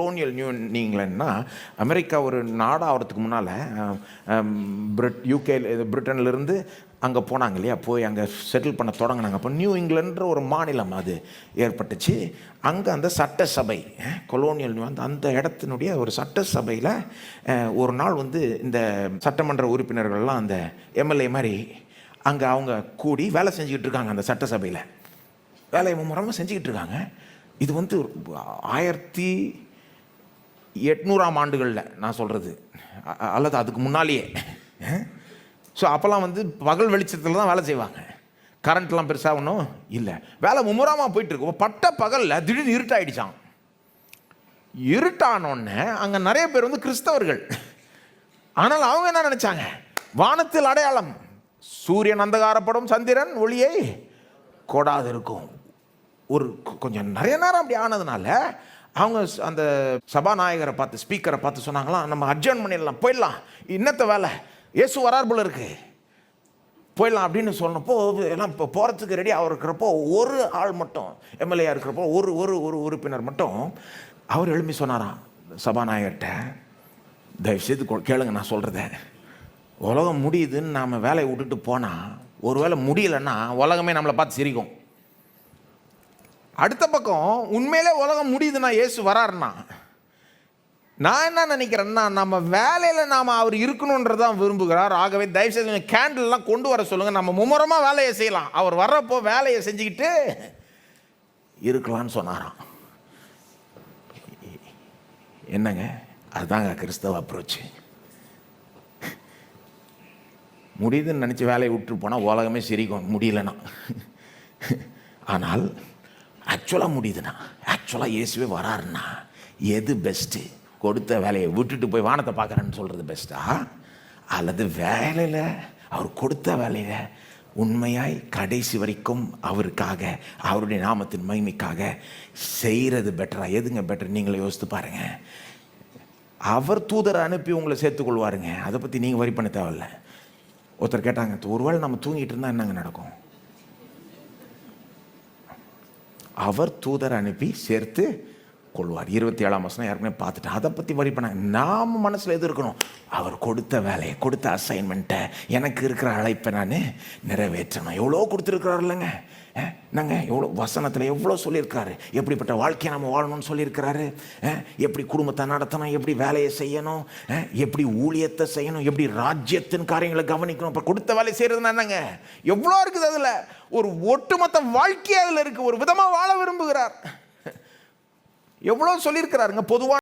Colonial new இங்கிலாந்துனா America ஒரு நாடாகிறதுக்கு முன்னால் பிரிட்டன்லேருந்து அங்கே போனாங்க இல்லையா, போய் அங்கே செட்டில் பண்ண தொடங்கினாங்க. அப்போ நியூ இங்கிலாண்டுன்ற ஒரு மாநிலம் அது ஏற்பட்டுச்சு. அங்கே அந்த சட்டசபை கொலோனியல் நியூ அந்த இடத்தினுடைய ஒரு சட்டசபையில் ஒரு நாள் இந்த சட்டமன்ற உறுப்பினர்கள்லாம் அந்த எம்எல்ஏ மாதிரி அங்கே அவங்க கூடி வேலை செஞ்சுக்கிட்டு இருக்காங்க. அந்த சட்டசபையில் வேலையை மும்முரமாக செஞ்சுக்கிட்டு இருக்காங்க. இது 1800ஆம் ஆண்டுகளில் நான் சொல்கிறது, அல்லது அதுக்கு முன்னாலேயே. ஸோ அப்போல்லாம் பகல் வெளிச்சத்தில் தான் வேலை செய்வாங்க. கரண்ட்லாம் பெருசாக ஒன்றும் இல்லை. வேலை மும்முரமாக போயிட்டுருக்கு. பட்ட பகலில் திடீர்னு இருட்டாயிடுச்சான். இருட்டானோடனே அங்கே நிறைய பேர் கிறிஸ்தவர்கள். ஆனால் அவங்க என்ன நினச்சாங்க, வானத்தில் அடையாளம், சூரியன் அந்தகாரப்படும், சந்திரன் ஒளியை கொடாது இருக்கும். ஒரு கொஞ்சம் நிறைய நேரம் அப்படி ஆனதுனால அவங்க அந்த சபாநாயகரை பார்த்து, ஸ்பீக்கரை பார்த்து சொன்னாங்களாம், நம்ம அட்ஜர்ன் பண்ணிடலாம், போயிடலாம், இன்னத்த வேலை, இயேசு வரார் போல இருக்கு, போயிடலாம் அப்படின்னு சொன்னப்போ எல்லாம் இப்போ போகிறதுக்கு ரெடியாக இருக்கிறப்போ ஒரு ஆள் மட்டும், எம்எல்ஏ இருக்கிறப்போ ஒரு ஒரு ஒரு உறுப்பினர் மட்டும் அவர் எழுப்பி சொன்னாராம் சபாநாயகர்கிட்ட, தயவுசெய்து கேளுங்க நான் சொல்கிறத, உலகம் முடியுதுன்னு நாம் வேலையை விட்டுட்டு போனால், ஒரு வேளை முடியலைன்னா உலகமே நம்மளை பார்த்து சிரிக்கும். அடுத்த பக்கம் உண்மையிலே உலகம் முடியுதுன்னா இயேசு வராருன்னா, நான் என்ன நினைக்கிறேன்னா, நம்ம வேலையில் நாம் அவர் இருக்கணுன்றதான் விரும்புகிறார். ஆகவே தயவுசெய்து கேண்டில்லாம் கொண்டு வர சொல்லுங்கள், நம்ம மும்முரமாக வேலையை செய்யலாம், அவர் வர்றப்போ வேலையை செஞ்சுக்கிட்டு இருக்கலான்னு சொன்னாராம். என்னங்க, அதுதாங்க கிறிஸ்தவ அப்ரோச்சு. முடியுதுன்னு நினச்சி வேலையை விட்டு போனால் உலகமே சிரிக்கும் முடியலன்னா. ஆனால் ஆக்சுவலாக முடியுதுன்னா, ஆக்சுவலாக இயேசுவே வராருன்னா எது பெஸ்ட்டு? கொடுத்த வேலையை விட்டுட்டு போய் வானத்தை பார்க்குறேன்னு சொல்கிறது பெஸ்ட்டா, அல்லது வேலையில் அவர் கொடுத்த வேலையில் உண்மையாய் கடைசி வரைக்கும் அவருக்காக, அவருடைய நாமத்தின் மகிமைக்காக செய்கிறது பெட்டரா? எதுங்க பெட்டர்? நீங்களே யோசித்து பாருங்கள். அவர் தூதரை அனுப்பி உங்களை சேர்த்துக்கொள்வாருங்க, அதை பற்றி நீங்கள் வரி பண்ண தேவையில்ல. ஒருத்தர் கேட்டாங்க, ஒருவேளை நம்ம தூங்கிட்டு இருந்தால் என்னங்க நடக்கும்? அவர் தூதரை அனுப்பி சேர்த்து கொள்வார். 27ஆம் வசனம் ஏற்கனவே பார்த்துட்டு, அதை பற்றி வரி பண்ண நாம் மனசில் எது இருக்கணும்? அவர் கொடுத்த வேலையை, கொடுத்த அசைன்மெண்ட்டை, எனக்கு இருக்கிற அழைப்பை நான் நிறைவேற்றணும். எவ்வளோ கொடுத்துருக்கிறார் இல்லைங்க, நாங்கள் எவ்வளோ வசனத்தில் எவ்வளோ சொல்லியிருக்கிறாரு, எப்படிப்பட்ட வாழ்க்கையை நம்ம வாழணும்னு சொல்லியிருக்கிறாரு, எப்படி குடும்பத்தை நடத்தணும், எப்படி வேலையை செய்யணும், எப்படி ஊழியத்தை செய்யணும், எப்படி ராஜ்யத்தின் காரியங்களை கவனிக்கணும். இப்போ கொடுத்த வேலையை செய்கிறதுனா என்னங்க, எவ்வளோ இருக்குது அதில். ஒரு ஒட்டுமொத்த வாழ்க்கையே அதில் இருக்குது. ஒரு விதமாக வாழ விரும்புகிறார். எவ்வளோ சொல்லியிருக்கிறாருங்க. பொதுவாக